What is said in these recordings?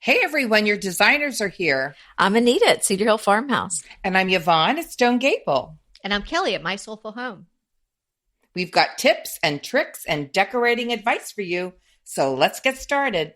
Hey everyone, your designers are here. I'm Anita at Cedar Hill Farmhouse. And I'm Yvonne at Stone Gable. And I'm Kelly at My Soulful Home. We've got tips and tricks and decorating advice for you. So let's get started.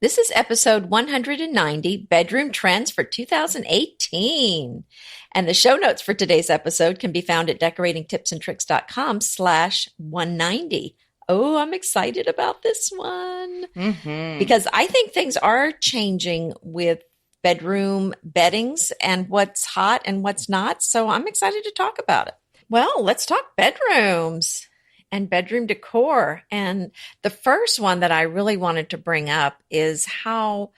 This is episode 190, Bedroom Trends for 2018. And the show notes for today's episode can be found at decoratingtipsandtricks.com/190. Oh, I'm excited about this one because I think things are changing with bedroom beddings and what's hot and what's not. So I'm excited to talk about it. Well, let's talk bedrooms and bedroom decor. And the first one that I really wanted to bring up is how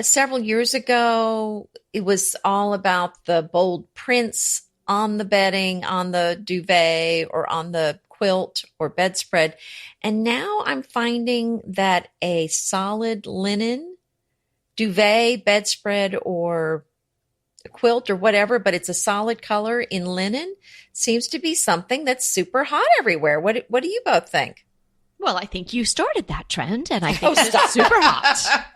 several years ago, it was all about the bold prints on the bedding, on the duvet, or on the quilt or bedspread. And now I'm finding that a solid linen duvet, bedspread, or a quilt or whatever, but it's a solid color in linen, seems to be something that's super hot everywhere. What do you both think? Well, I think you started that trend, and I think it's super hot.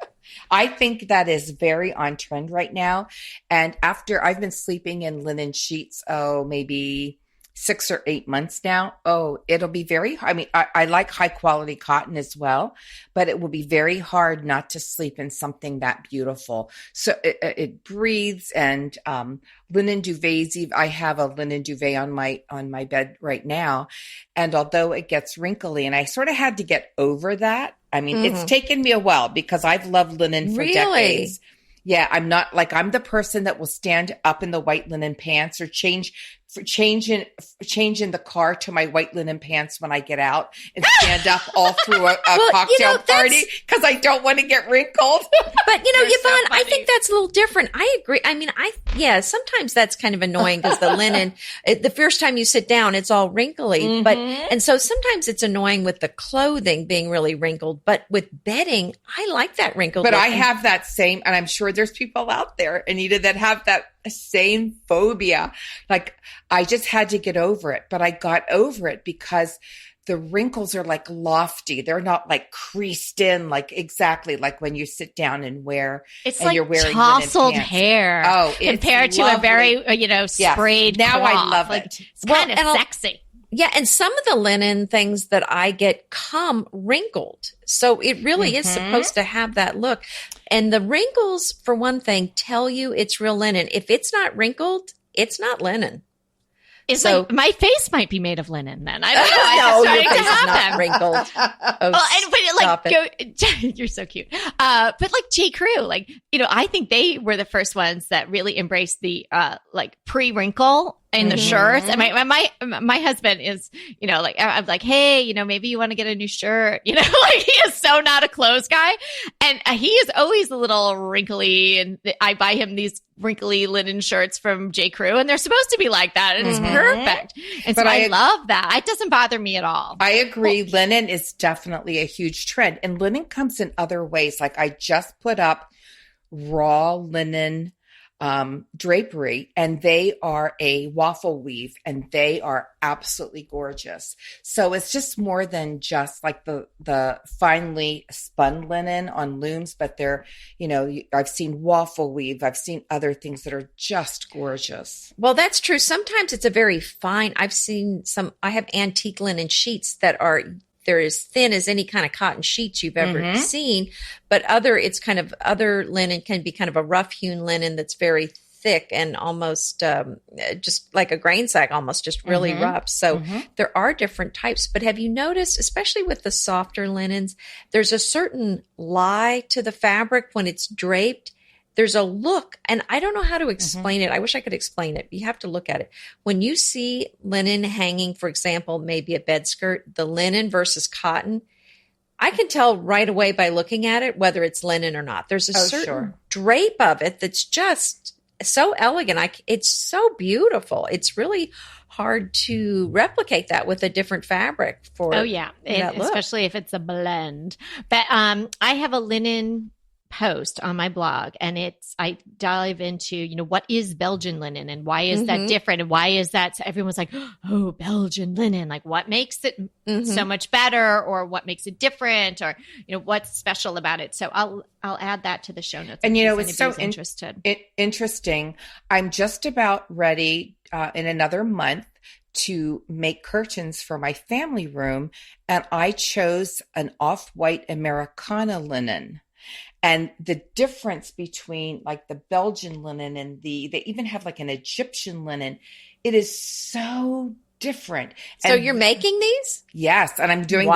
I think that is very on trend right now. And after I've been sleeping in linen sheets, maybe 6 or 8 months now. It'll be I like high quality cotton as well, but it will be very hard not to sleep in something that beautiful. So it breathes, and linen duvets. I have a linen duvet on my bed right now. And although it gets wrinkly, and I sort of had to get over that. I mean, it's taken me a while because I've loved linen for decades. Yeah, I'm the person that will stand up in the white linen pants or change in the car to my white linen pants when I get out and stand up all through a cocktail party because I don't want to get wrinkled. But Yvonne, I think that's a little different. I agree. I mean, sometimes that's kind of annoying because the linen, the first time you sit down, it's all wrinkly. And so sometimes it's annoying with the clothing being really wrinkled. But with bedding, I like that wrinkled. But I have that same, and I'm sure there's people out there, Anita, that have that same phobia. Like, I just had to get over it, but I got over it because the wrinkles are like lofty. They're not like creased in, like exactly like when you sit down and it's and like you're wearing tousled hair. Oh, it's compared to a very, sprayed Now cloth. I love it. It's kind of sexy. Yeah, and some of the linen things that I get come wrinkled. So it really is supposed to have that look. And the wrinkles, for one thing, tell you it's real linen. If it's not wrinkled, it's not linen. It's like my face might be made of linen then. I don't know. No, I'm your just face is starting to not have them. wrinkled. You're so cute. But like J. Crew, I think they were the first ones that really embraced the pre-wrinkle in the shirts. And my husband is, I'm like, hey, maybe you want to get a new shirt. He is so not a clothes guy. And he is always a little wrinkly. And I buy him these wrinkly linen shirts from J. Crew, and they're supposed to be like that. And it's perfect. And so I love that. It doesn't bother me at all. I agree. Linen is definitely a huge trend. And linen comes in other ways. Like, I just put up raw linen drapery, and they are a waffle weave, and they are absolutely gorgeous. So it's just more than just like the finely spun linen on looms, but they're, I've seen waffle weave. I've seen other things that are just gorgeous. Well, that's true. Sometimes it's a very fine, I have antique linen sheets that they're as thin as any kind of cotton sheets you've ever seen, but other linen can be kind of a rough hewn linen that's very thick and almost just like a grain sack, almost just really rough. So there are different types, but have you noticed, especially with the softer linens, there's a certain lie to the fabric when it's draped. There's a look, and I don't know how to explain it. I wish I could explain it. You have to look at it. When you see linen hanging, for example, maybe a bed skirt, the linen versus cotton, I can tell right away by looking at it whether it's linen or not. There's a certain drape of it that's just so elegant. It's so beautiful. It's really hard to replicate that with a different fabric for that look. Especially if it's a blend. But I have a linen post on my blog, and I dive into, what is Belgian linen and why is that different, and why is that, so everyone's like, oh, Belgian linen, like what makes it so much better, or what makes it different, or what's special about it. So I'll add that to the show notes. And it's so interested. Interesting. I'm just about ready in another month to make curtains for my family room, and I chose an off-white Americana linen. And the difference between like the Belgian linen and they even have like an Egyptian linen, it is so different. So and you're making these? Yes, and I'm doing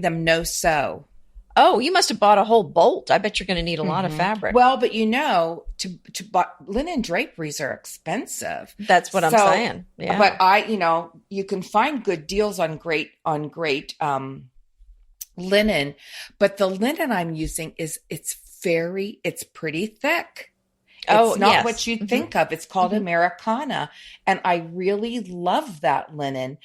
them no sew. Oh, you must have bought a whole bolt. I bet you're going to need a lot of fabric. Well, but to buy linen draperies are expensive. That's what I'm saying. Yeah. But you can find good deals on great linen, but the linen I'm using it's pretty thick. It's not what you'd think of. It's called Americana. And I really love that linen,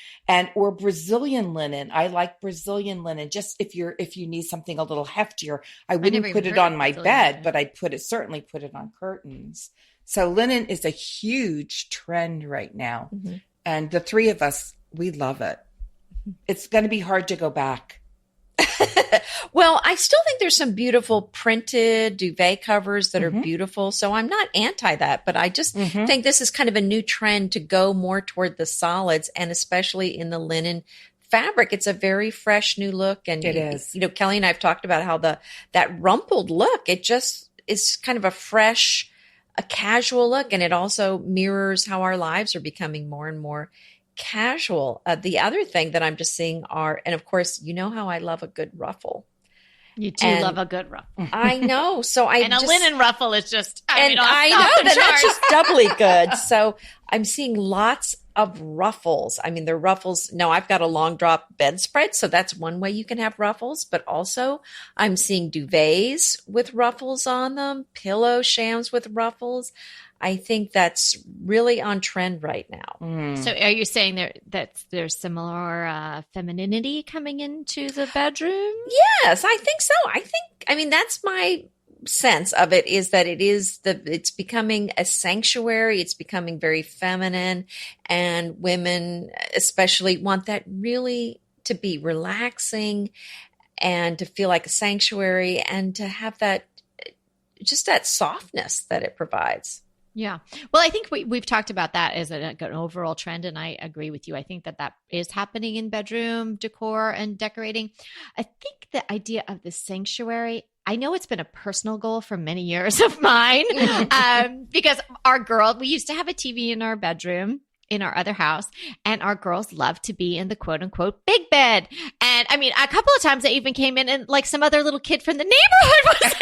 or Brazilian linen. I like Brazilian linen. Just if you need something a little heftier, I wouldn't put it on my bed, but I'd certainly put it on curtains. So linen is a huge trend right now. And the three of us, we love it. It's going to be hard to go back. Well, I still think there's some beautiful printed duvet covers that are beautiful. So I'm not anti that, but I just think this is kind of a new trend to go more toward the solids, and especially in the linen fabric. It's a very fresh new look. And it is. Kelly and I have talked about how that rumpled look, it just is kind of a casual look. And it also mirrors how our lives are becoming more and more casual. The other thing that I'm just seeing and of course, how I love a good ruffle. You do love a good ruffle. I know. So a linen ruffle is just, I know that's just doubly good. So I'm seeing lots of ruffles. I mean, they're ruffles. No, I've got a long drop bedspread, so that's one way you can have ruffles. But also, I'm seeing duvets with ruffles on them, pillow shams with ruffles. I think that's really on trend right now. So are you saying that there's similar femininity coming into the bedroom? Yes, I think so. I mean, that's my sense of it, is that it's becoming a sanctuary. It's becoming very feminine, and women especially want that really to be relaxing and to feel like a sanctuary and to have that softness that it provides. Yeah. Well, I think we've talked about that as an overall trend, and I agree with you. I think that is happening in bedroom decor and decorating. I think the idea of the sanctuary, I know it's been a personal goal for many years of mine, because we used to have a TV in our bedroom in our other house, and our girls love to be in the quote unquote big bed. And I mean, a couple of times they even came in and like some other little kid from the neighborhood was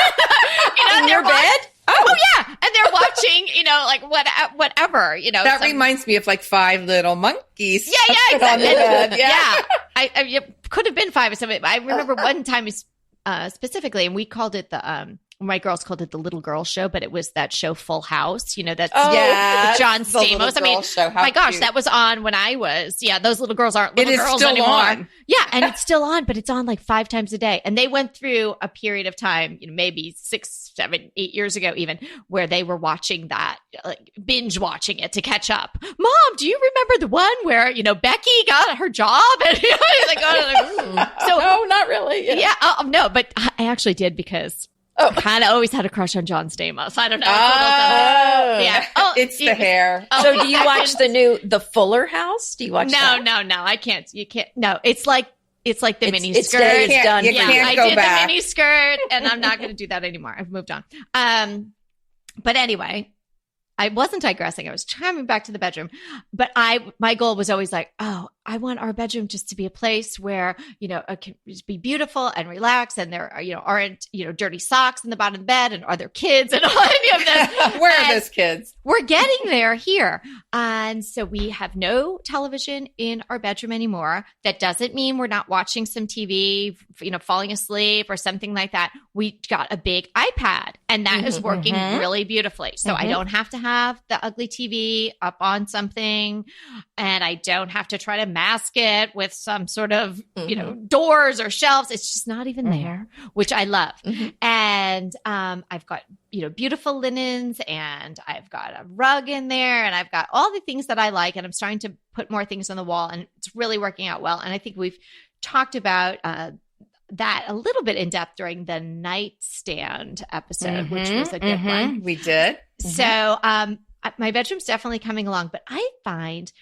in your bed. Oh yeah. And they're watching, like whatever, That reminds me of like 5 little monkeys. Yeah, exactly. On the bed. Yeah. It could have been 5 or something. I remember one time specifically, and we called it my girls called it the Little Girl Show, but it was that show Full House, that's John Stamos. I mean, my gosh, cute. That was on when I was, those little girls aren't little girls still anymore. On. Yeah, and it's still on, but it's on like 5 times a day. And they went through a period of time, maybe 6, 7, 8 years ago even, where they were watching that, like binge watching it to catch up. Mom, do you remember the one where, Becky got her job? And so no, not really. Yeah, no, but I actually did, because I kind of always had a crush on John Stamos. I don't know. Yeah. It's the hair. So do you watch the Fuller House? Do you watch that? No. I can't. You can't. No, it's like the mini skirt. It's done. You can't go back. The mini skirt, and I'm not going to do that anymore. I've moved on. But anyway, I wasn't digressing. I was coming back to the bedroom, but my goal was always like, I want our bedroom just to be a place where, it can just be beautiful and relax. And there are, aren't, dirty socks in the bottom of the bed, and are there kids and all any of this. Where are those kids? We're getting there here. And so we have no television in our bedroom anymore. That doesn't mean we're not watching some TV, falling asleep or something like that. We got a big iPad, and that is working really beautifully. So I don't have to have the ugly TV up on something, and I don't have to try to mask it with some sort of, doors or shelves. It's just not even there, which I love. And I've got, beautiful linens, and I've got a rug in there, and I've got all the things that I like, and I'm starting to put more things on the wall, and it's really working out well. And I think we've talked about that a little bit in depth during the nightstand episode, which was a good one. We did. So my bedroom's definitely coming along, but I find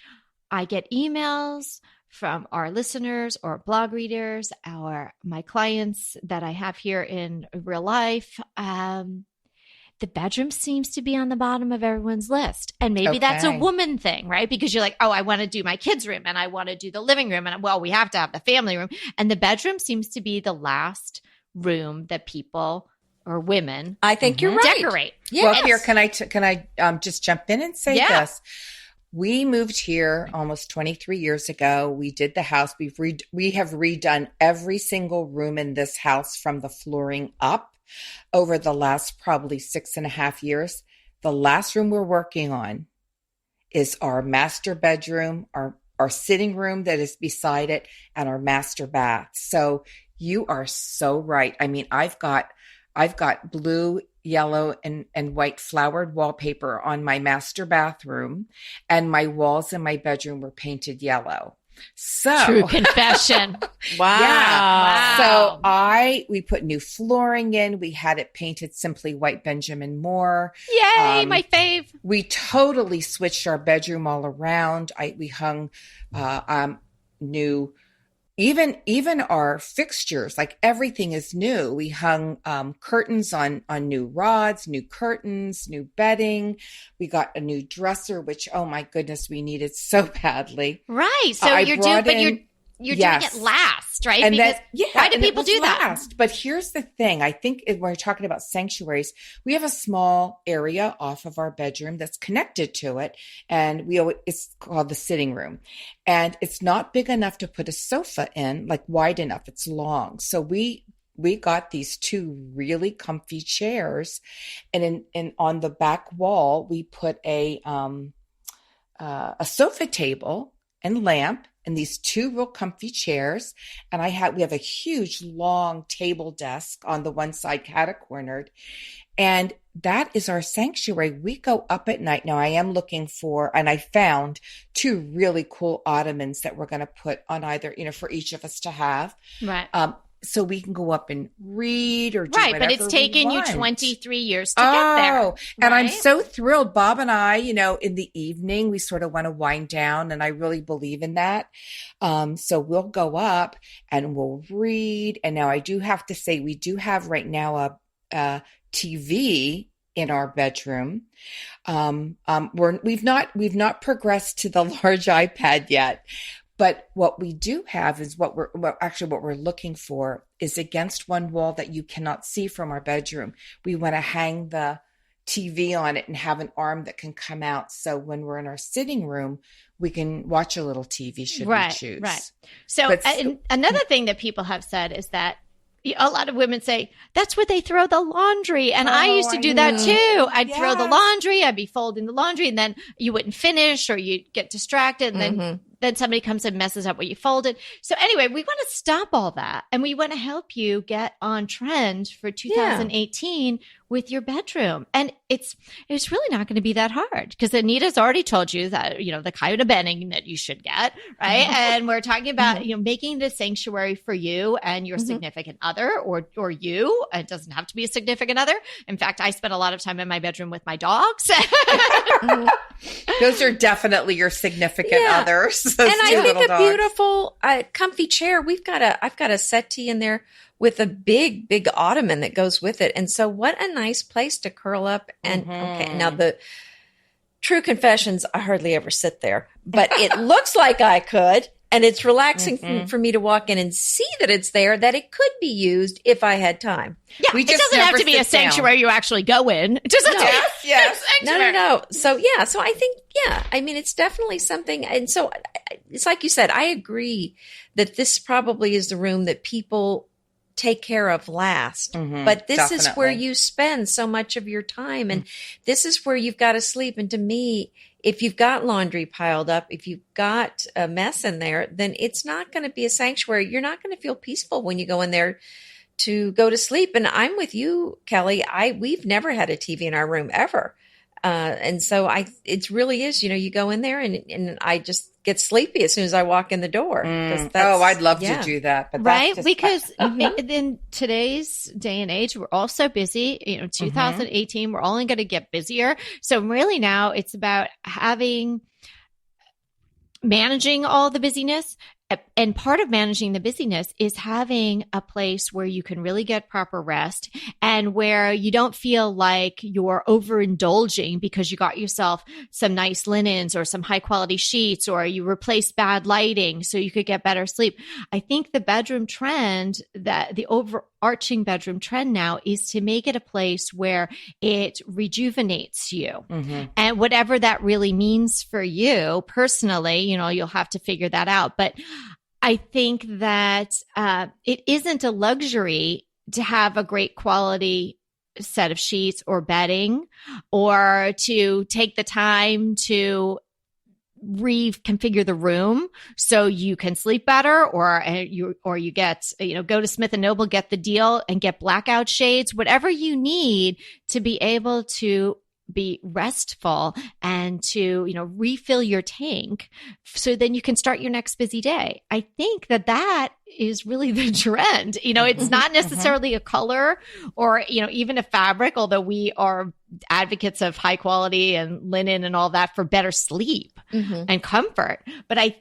I get emails from our listeners or blog readers, my clients that I have here in real life. The bedroom seems to be on the bottom of everyone's list. And maybe that's a woman thing, right? Because you're like, oh, I want to do my kids' room, and I want to do the living room, and we have to have the family room. And the bedroom seems to be the last room that people or women, I think you're right, decorate. Yes. Well, here, can I just jump in and say this? We moved here almost 23 years ago. We did the house. We have redone every single room in this house from the flooring up over the last probably 6.5 years. The last room we're working on is our master bedroom, our sitting room that is beside it, and our master bath. So you are so right. I mean, I've got blue, yellow, and white flowered wallpaper on my master bathroom, and my walls in my bedroom were painted yellow. So true confession. Wow. Yeah. So we put new flooring in. We had it painted simply white Benjamin Moore. Yay, my fave. We totally switched our bedroom all around. We hung new. Even our fixtures, like everything is new. We hung curtains on new rods, new curtains, new bedding. We got a new dresser, which, oh my goodness, we needed so badly. Right. So you're doing it last, right? And because why do people do that? Last. But here's the thing. I think when we're talking about sanctuaries, we have a small area off of our bedroom that's connected to it. And it's called the sitting room. And it's not big enough to put a sofa in, like wide enough. It's long. So we got these two really comfy chairs, and on the back wall, we put a sofa table and lamp, and these two real comfy chairs. And we have a huge long table desk on the one side, catacornered. And that is our sanctuary. We go up at night. Now I am looking for, and I found two really cool ottomans that we're going to put on either, for each of us to have. Right. So we can go up and read or do right, but it's taken you 23 years to get there. Oh, and I'm so thrilled. Bob and I, in the evening, we sort of want to wind down, and I really believe in that. So we'll go up and we'll read. And now I do have to say, we do have right now a TV in our bedroom. We've not progressed to the large iPad yet. But what we do have is what we're looking for is against one wall that you cannot see from our bedroom. We want to hang the TV on it and have an arm that can come out. So when we're in our sitting room, we can watch a little TV should we choose. Right. So another thing that people have said is that a lot of women say that's where they throw the laundry. And I used to do that too. I'd throw the laundry. I'd be folding the laundry, and then you wouldn't finish, or you'd get distracted. And then somebody comes and messes up what you folded. So anyway, we want to stop all that. And we want to help you get on trend for 2018 with your bedroom. And it's really not going to be that hard, because Anita's already told you that, the kind of bedding that you should get, right? And we're talking about, making it a sanctuary for you and your significant other, or you. It doesn't have to be a significant other. In fact, I spend a lot of time in my bedroom with my dogs. Those are definitely your significant others. And I think a beautiful, comfy chair. I've got a settee in there with a big, big ottoman that goes with it. And so what a nice place to curl up. And okay, now the true confessions, I hardly ever sit there, but it looks like I could. And it's relaxing for me to walk in and see that it's there, that it could be used if I had time. Yeah, it doesn't have to be a sanctuary you actually go in. It doesn't yes. No. So I think, I mean, it's definitely something. And so it's like you said, I agree that this probably is the room that people take care of last. Mhm, But this is where definitely. you spend so much of your time. And this is where you've got to sleep. And to me, if you've got laundry piled up, if you've got a mess in there, then it's not going to be a sanctuary. You're not going to feel peaceful when you go in there to go to sleep. And I'm with you, Kelly. We've never had a TV in our room ever. And so it really is, you go in there and I just get sleepy as soon as I walk in the door. I'd love to do that, but right? that's just, Because in today's day and age, we're all so busy. 2018, we're only going to get busier. So really now it's about managing all the busyness. And part of managing the busyness is having a place where you can really get proper rest and where you don't feel like you're overindulging because you got yourself some nice linens or some high quality sheets, or you replaced bad lighting so you could get better sleep. I think the bedroom trend, that the overarching bedroom trend now, is to make it a place where it rejuvenates you. And whatever that really means for you personally, you'll have to figure that out. But I think that it isn't a luxury to have a great quality set of sheets or bedding, or to take the time to reconfigure the room so you can sleep better, or you get, go to Smith & Noble, get the deal and get blackout shades, whatever you need to be able to be restful and to, refill your tank so then you can start your next busy day. I think that is really the trend. It's not necessarily a color or, even a fabric, although we are advocates of high quality and linen and all that for better sleep and comfort. But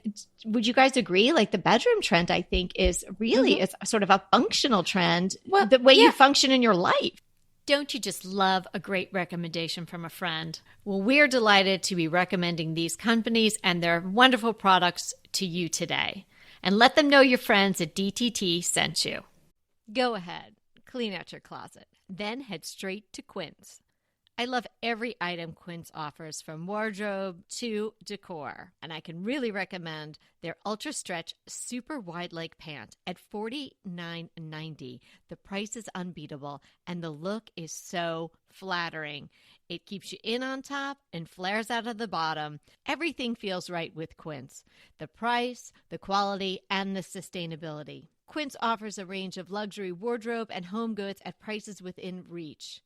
would you guys agree? Like the bedroom trend, I think, is really is sort of a functional trend, the way you function in your life. Don't you just love a great recommendation from a friend? Well, we're delighted to be recommending these companies and their wonderful products to you today. And let them know your friends at DTT sent you. Go ahead, clean out your closet, then head straight to Quince. I love every item Quince offers, from wardrobe to decor, and I can really recommend their Ultra Stretch Super Wide Leg Pant at $49.90. The price is unbeatable, and the look is so flattering. It keeps you in on top and flares out of the bottom. Everything feels right with Quince. The price, the quality, and the sustainability. Quince offers a range of luxury wardrobe and home goods at prices within reach.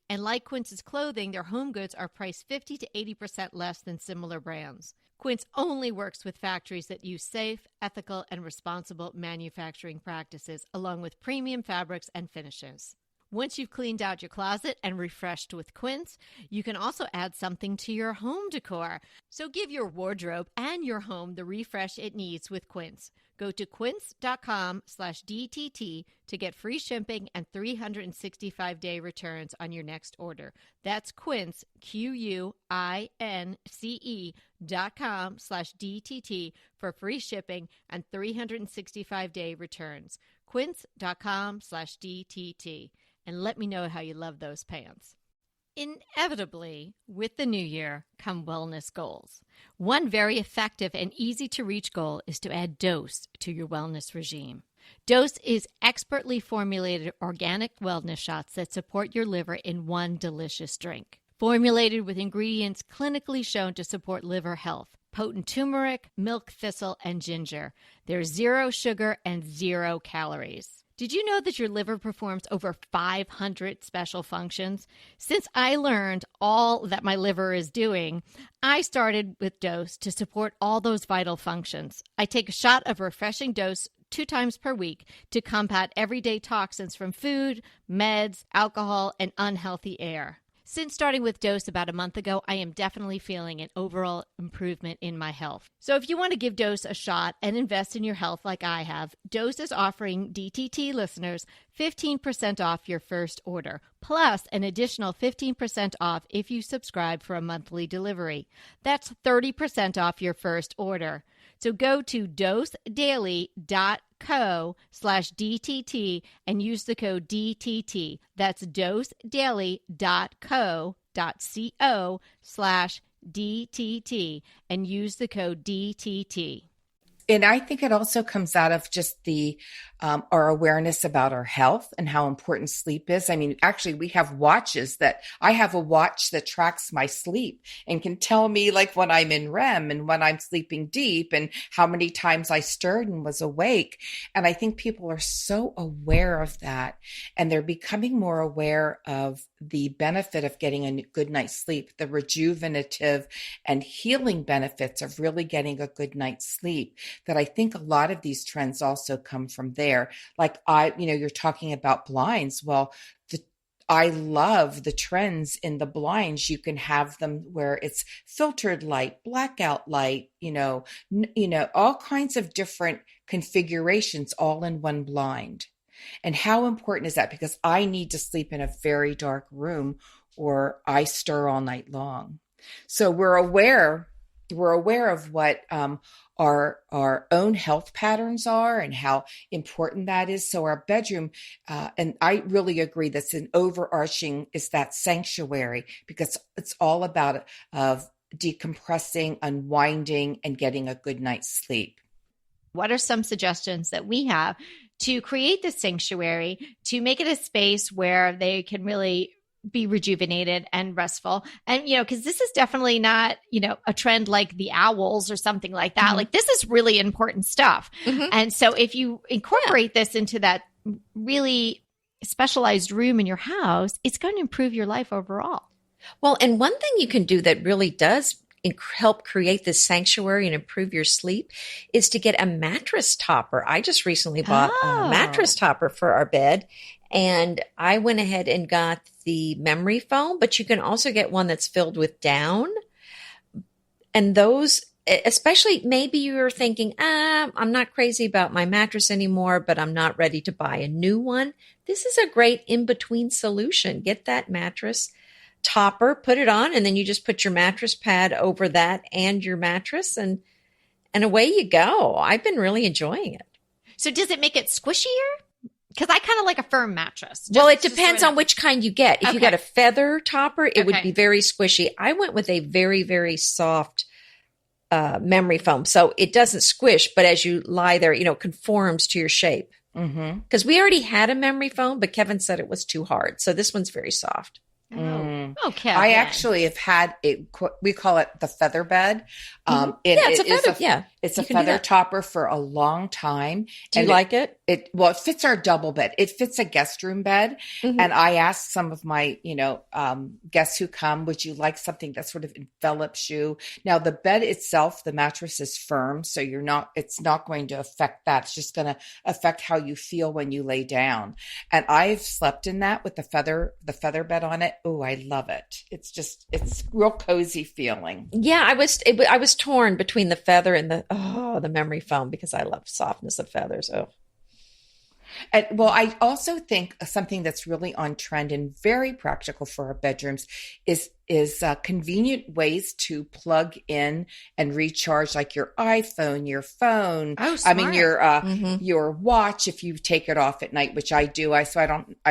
And like Quince's clothing, their home goods are priced 50 to 80% less than similar brands. Quince only works with factories that use safe, ethical, and responsible manufacturing practices, along with premium fabrics and finishes. Once you've cleaned out your closet and refreshed with Quince, you can also add something to your home decor. So give your wardrobe and your home the refresh it needs with Quince. Go to quince.com/DTT to get free shipping and 365-day returns on your next order. That's Quince, QUINCE.com/DTT for free shipping and 365-day returns. Quince.com/DTT. And let me know how you love those pants. Inevitably, with the new year come wellness goals. One very effective and easy to reach goal is to add Dose to your wellness regime. Dose is expertly formulated organic wellness shots that support your liver in one delicious drink. Formulated with ingredients clinically shown to support liver health: potent turmeric, milk thistle, and ginger. There's 0 sugar and 0 calories. Did you know that your liver performs over 500 special functions? Since I learned all that my liver is doing, I started with Dose to support all those vital functions. I take a shot of refreshing Dose 2 times per week to combat everyday toxins from food, meds, alcohol, and unhealthy air. Since starting with Dose about a month ago, I am definitely feeling an overall improvement in my health. So if you want to give Dose a shot and invest in your health like I have, Dose is offering DTT listeners 15% off your first order, plus an additional 15% off if you subscribe for a monthly delivery. That's 30% off your first order. So go to dosedaily.co/DTT and use the code DTT. That's dosedaily.co.co/DTT and use the code DTT. And I think it also comes out of just the our awareness about our health and how important sleep is. I mean, actually, we have watches I have a watch that tracks my sleep and can tell me like when I'm in REM and when I'm sleeping deep and how many times I stirred and was awake. And I think people are so aware of that, and they're becoming more aware of the benefit of getting a good night's sleep, the rejuvenative and healing benefits of really getting a good night's sleep, that I think a lot of these trends also come from there. Like you're talking about blinds. Well, I love the trends in the blinds. You can have them where it's filtered light, blackout light, all kinds of different configurations all in one blind. And how important is that? Because I need to sleep in a very dark room or I stir all night long. So we're aware of what our own health patterns are and how important that is. So our bedroom, and I really agree, that's an overarching, is that sanctuary, because it's all about of decompressing, unwinding, and getting a good night's sleep. What are some suggestions that we have to create this sanctuary, to make it a space where they can really be rejuvenated and restful? And, because this is definitely not, a trend like the owls or something like that. Mm-hmm. Like, this is really important stuff. Mm-hmm. And so if you incorporate this into that really specialized room in your house, it's going to improve your life overall. Well, and one thing you can do that really does help create this sanctuary and improve your sleep is to get a mattress topper. I just recently bought a mattress topper for our bed, and I went ahead and got the memory foam, but you can also get one that's filled with down. And those, especially maybe you're thinking, I'm not crazy about my mattress anymore, but I'm not ready to buy a new one. This is a great in-between solution. Get that mattress topper, put it on, and then you just put your mattress pad over that and your mattress, and away you go. I've been really enjoying it. So does it make it squishier? Because I kind of like a firm mattress. Well, it depends on which kind you get. If you got a feather topper, it would be very squishy. I went with a very, very soft memory foam. So it doesn't squish, but as you lie there, conforms to your shape. Because we already had a memory foam, but Kevin said it was too hard. So this one's very soft. Okay. I actually have had it. We call it the feather bed. It's a feather. It's a feather topper for a long time. Do you like it? It fits our double bed. It fits a guest room bed. Mm-hmm. And I asked some of my, guests who come, would you like something that sort of envelops you? Now the bed itself, the mattress is firm, so it's not going to affect that. It's just going to affect how you feel when you lay down. And I've slept in that with the feather bed on it. Oh, I love it. It's real cozy feeling. Yeah, I was torn between the feather and the memory foam because I love softness of feathers. Oh. Well, I also think something that's really on trend and very practical for our bedrooms is convenient ways to plug in and recharge, like your iPhone, your phone. Oh, smart. I mean, your watch, if you take it off at night, which I do. I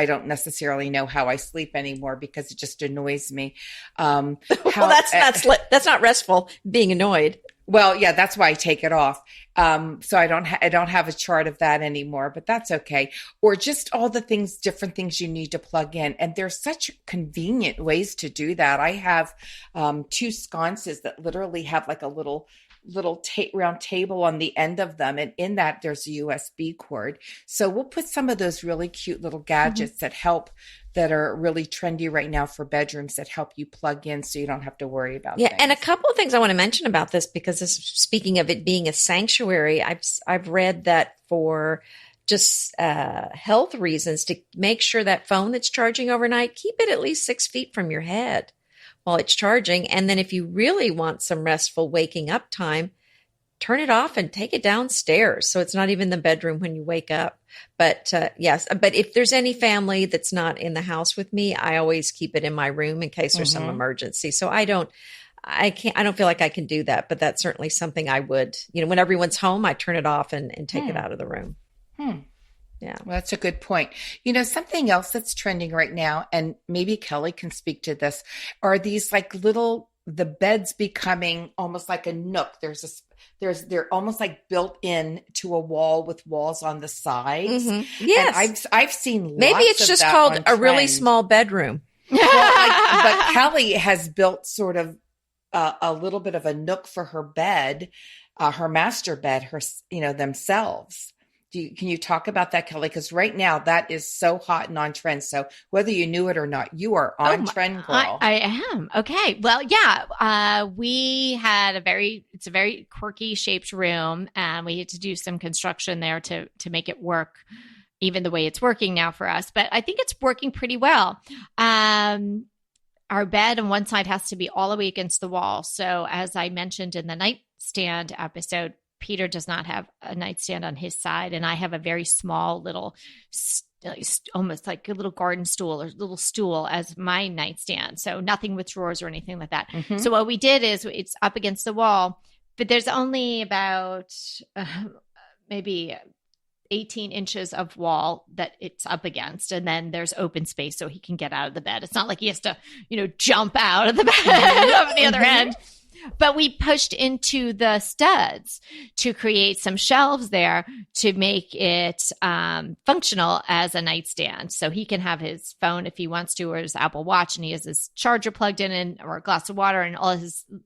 don't necessarily know how I sleep anymore because it just annoys me. Well, that's not restful, being annoyed. Well, yeah, that's why I take it off. So I don't have a chart of that anymore, but that's okay. Or just all the different things you need to plug in. And there's such convenient ways to do that. I have, 2 sconces that literally have like a little round table on the end of them. And in that there's a USB cord. So we'll put some of those really cute little gadgets that are really trendy right now for bedrooms that help you plug in so you don't have to worry about things. And a couple of things I want to mention about this, because speaking of it being a sanctuary, I've read that for just health reasons, to make sure that phone that's charging overnight, keep it at least 6 feet from your head while it's charging. And then if you really want some restful waking up time, turn it off and take it downstairs, so it's not even in the bedroom when you wake up. But yes, but if there's any family that's not in the house with me, I always keep it in my room in case there's some emergency. So I don't feel like I can do that, but that's certainly something I would, when everyone's home, I turn it off and take it out of the room. Yeah. Well, that's a good point. Something else that's trending right now, and maybe Kelly can speak to this, are these like the beds becoming almost like a nook. There's they're almost like built in to a wall with walls on the sides. Yes. And I've seen Maybe lots it's of just that called on a really trend. small bedroom. Well, but Kelly has built sort of a little bit of a nook for her bed, her master bed, themselves. Can you talk about that, Kelly? Because right now that is so hot and on trend. So whether you knew it or not, you are on trend, girl. I am. Okay. Well, yeah. We had it's a very quirky shaped room, and we had to do some construction there to make it work even the way it's working now for us. But I think it's working pretty well. Our bed on one side has to be all the way against the wall. So as I mentioned in the nightstand episode, Peter does not have a nightstand on his side, and I have a very small little, almost like a little garden stool or little stool as my nightstand. So nothing with drawers or anything like that. So what we did is it's up against the wall, but there's only about maybe 18 inches of wall that it's up against. And then there's open space so he can get out of the bed. It's not like he has to, jump out of the bed over the other end. But we pushed into the studs to create some shelves there to make it functional as a nightstand. So he can have his phone if he wants to, or his Apple Watch, and he has his charger plugged in, or a glass of water, and all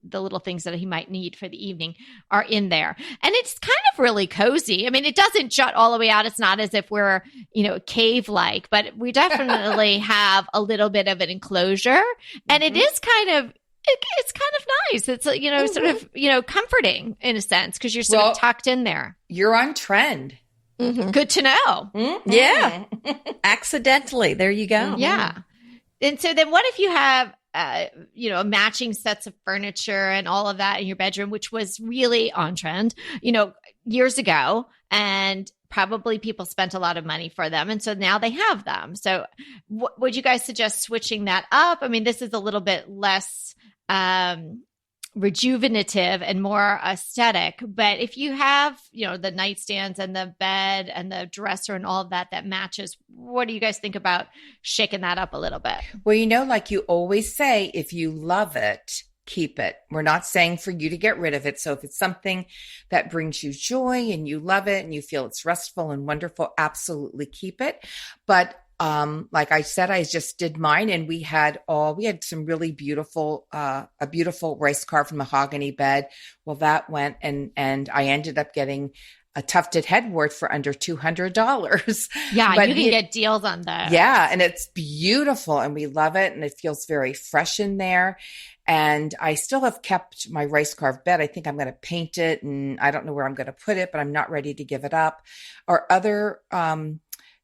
the little things that he might need for the evening are in there. And it's kind of really cozy. I mean, it doesn't jut all the way out. It's not as if we're, cave-like, but we definitely have a little bit of an enclosure. And it is it's kind of nice. It's, sort of, comforting in a sense, because you're sort of tucked in there. You're on trend. Good to know. Yeah. Accidentally. There you go. Yeah. And so then what if you have, matching sets of furniture and all of that in your bedroom, which was really on trend, years ago, and probably people spent a lot of money for them. And so now they have them. So would you guys suggest switching that up? I mean, this is a little bit less rejuvenative and more aesthetic, but if you have, the nightstands and the bed and the dresser and all of that matches, what do you guys think about shaking that up a little bit? Well, like you always say, if you love it, keep it. We're not saying for you to get rid of it. So if it's something that brings you joy and you love it and you feel it's restful and wonderful, absolutely keep it. But like I said, I just did mine, and we had some really beautiful, a beautiful rice carved mahogany bed. Well, that went, and I ended up getting a tufted headboard for under $200. Yeah, but you can get deals on that. Yeah, and it's beautiful, and we love it, and it feels very fresh in there. And I still have kept my rice carved bed. I think I'm going to paint it, and I don't know where I'm going to put it, but I'm not ready to give it up. Our other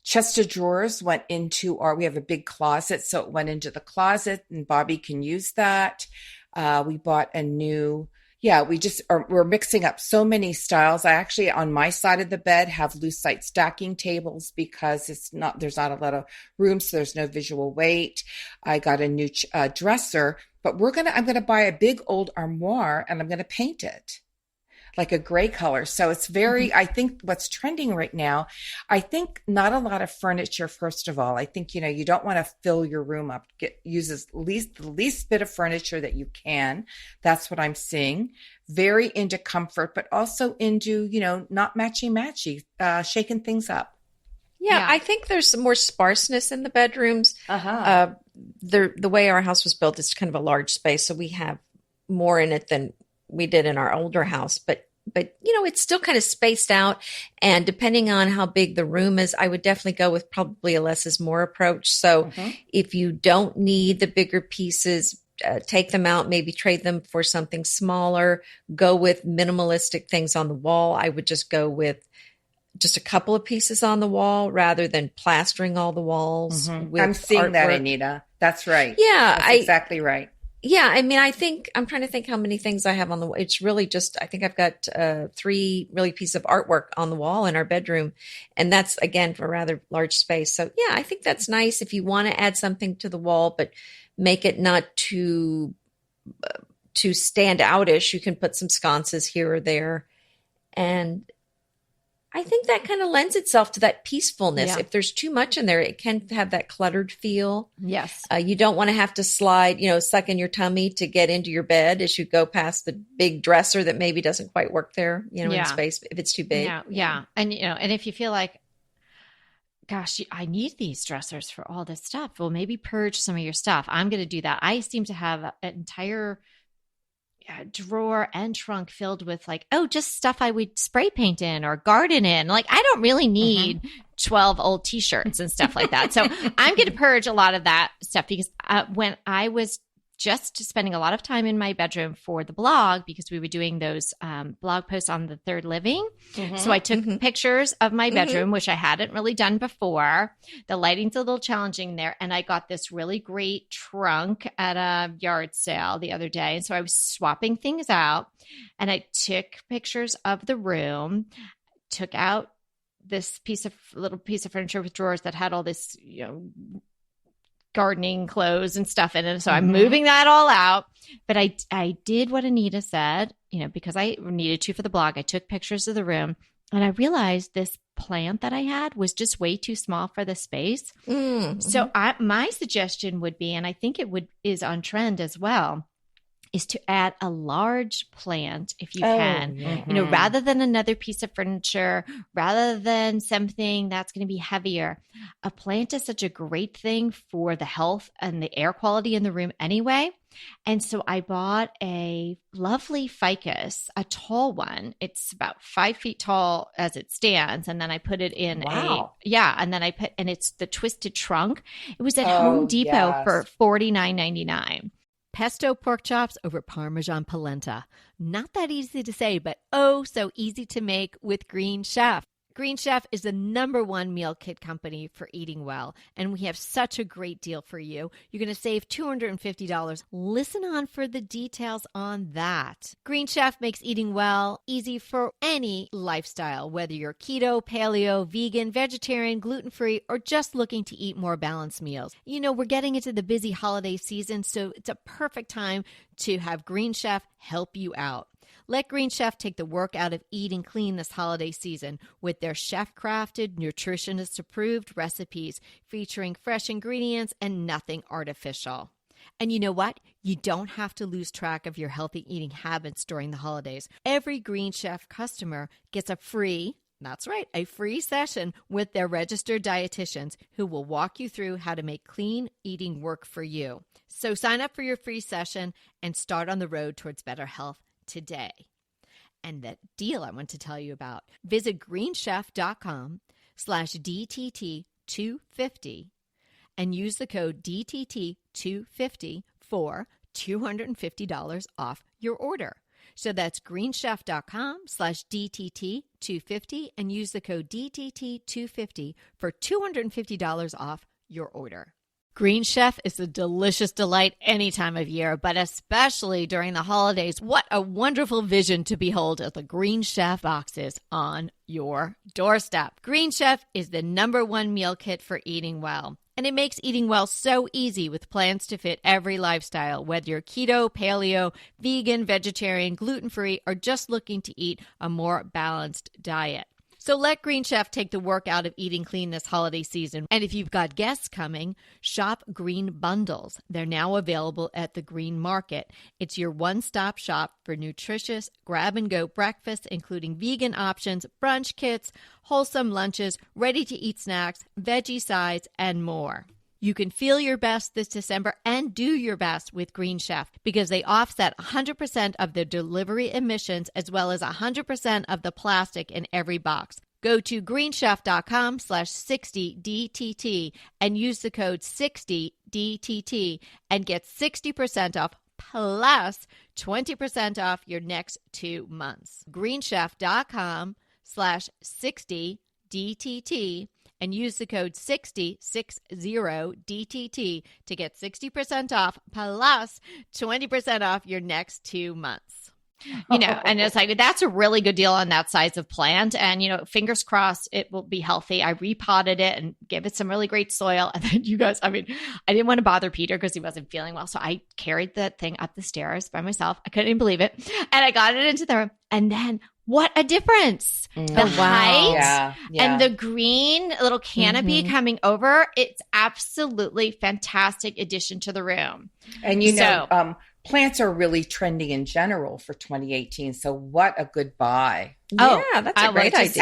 chest of drawers went into we have a big closet, so it went into the closet, and Bobby can use that. We bought a new, we're mixing up so many styles. I actually, on my side of the bed, have lucite stacking tables because there's not a lot of room, so there's no visual weight. I got a new dresser, but I'm going to buy a big old armoire, and I'm going to paint it like a gray color. So it's very, I think what's trending right now, I think not a lot of furniture, first of all. I think, you don't want to fill your room up. Use the least bit of furniture that you can. That's what I'm seeing. Very into comfort, but also into, not matchy, shaking things up. Yeah, I think there's some more sparseness in the bedrooms. The way our house was built, it's kind of a large space, so we have more in it than we did in our older house, but it's still kind of spaced out. And depending on how big the room is, I would definitely go with probably a less is more approach. So if you don't need the bigger pieces, take them out, maybe trade them for something smaller, go with minimalistic things on the wall. I would just go with just a couple of pieces on the wall rather than plastering all the walls. With I'm seeing artwork. that, Anita. That's right. Yeah. That's exactly right. Yeah, I mean, I'm trying to think how many things I have on the wall. It's really just, I think I've got 3 really pieces of artwork on the wall in our bedroom. And that's, again, for a rather large space. So, yeah, I think that's nice if you want to add something to the wall, but make it not too stand outish. You can put some sconces here or there. And I think that kind of lends itself to that peacefulness. Yeah. If there's too much in there, it can have that cluttered feel. Yes. You don't want to have to slide, suck in your tummy to get into your bed as you go past the big dresser that maybe doesn't quite work there, in space if it's too big. Yeah. And, and if you feel like, gosh, I need these dressers for all this stuff, well, maybe purge some of your stuff. I'm going to do that. I seem to have an entire drawer and trunk filled with just stuff I would spray paint in or garden in. Like, I don't really need 12 old t-shirts and stuff like that. So I'm going to purge a lot of that stuff because when I was just spending a lot of time in my bedroom for the blog, because we were doing those blog posts on the third living. So I took pictures of my bedroom, which I hadn't really done before. The lighting's a little challenging there. And I got this really great trunk at a yard sale the other day. And so I was swapping things out and I took pictures of the room, took out this little piece of furniture with drawers that had all this, gardening clothes and stuff in it. So I'm moving that all out. But I did what Anita said, because I needed to for the blog. I took pictures of the room and I realized this plant that I had was just way too small for the space. So my suggestion would be, and I think is on trend as well, is to add a large plant if you can, rather than another piece of furniture, rather than something that's going to be heavier. A plant is such a great thing for the health and the air quality in the room anyway. And so I bought a lovely ficus, a tall one. It's about 5 feet tall as it stands. And then I put it in and it's the twisted trunk. It was at Home Depot for $49.99. Pesto pork chops over Parmesan polenta. Not that easy to say, but oh so easy to make with Green Chef. Green Chef is the #1 meal kit company for eating well, and we have such a great deal for you. You're going to save $250. Listen on for the details on that. Green Chef makes eating well easy for any lifestyle, whether you're keto, paleo, vegan, vegetarian, gluten-free, or just looking to eat more balanced meals. We're getting into the busy holiday season, so it's a perfect time to have Green Chef help you out. Let Green Chef take the work out of eating clean this holiday season with their chef-crafted, nutritionist-approved recipes featuring fresh ingredients and nothing artificial. And you know what? You don't have to lose track of your healthy eating habits during the holidays. Every Green Chef customer gets a free session with their registered dietitians who will walk you through how to make clean eating work for you. So sign up for your free session and start on the road towards better health today. And that deal I want to tell you about, visit greenchef.com/DTT250 and use the code DTT250 for $250 off your order. So that's greenchef.com/DTT250 and use the code DTT250 for $250 off your order. Green Chef is a delicious delight any time of year, but especially during the holidays. What a wonderful vision to behold as the Green Chef boxes on your doorstep. Green Chef is the #1 meal kit for eating well. And it makes eating well so easy with plans to fit every lifestyle, whether you're keto, paleo, vegan, vegetarian, gluten-free, or just looking to eat a more balanced diet. So let Green Chef take the work out of eating clean this holiday season. And if you've got guests coming, shop Green Bundles. They're now available at the Green Market. It's your one-stop shop for nutritious grab-and-go breakfasts, including vegan options, brunch kits, wholesome lunches, ready-to-eat snacks, veggie sides, and more. You can feel your best this December and do your best with Green Chef because they offset 100% of the delivery emissions as well as 100% of the plastic in every box. Go to greenchef.com/60DTT and use the code 60DTT and get 60% off plus 20% off your next 2 months. greenchef.com/60DTT and use the code 60DTT to get 60% off plus 20% off your next 2 months. And it's like, that's a really good deal on that size of plant. And, fingers crossed it will be healthy. I repotted it and gave it some really great soil. And then I didn't want to bother Peter because he wasn't feeling well. So I carried that thing up the stairs by myself. I couldn't even believe it. And I got it into the room. And then what a difference. The wow. height Yeah. and the green little canopy coming over. It's absolutely fantastic addition to the room. And plants are really trending in general for 2018. So what a good buy. Yeah, that's a great idea.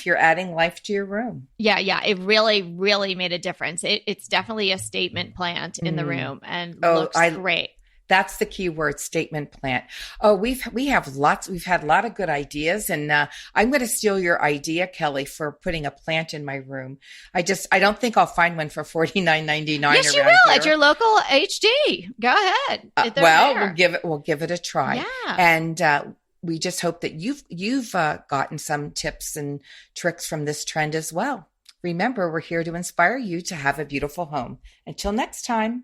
You're adding life to your room. Yeah. It really, really made a difference. It's definitely a statement plant in the room and looks great. That's the key word, statement plant. Oh, we've had a lot of good ideas, and I'm going to steal your idea, Kelly, for putting a plant in my room. I don't think I'll find one for $49.99. Yes, you will here. at your local HD. Go ahead. We'll give it a try. Yeah. And we just hope that you've gotten some tips and tricks from this trend as well. Remember, we're here to inspire you to have a beautiful home. Until next time.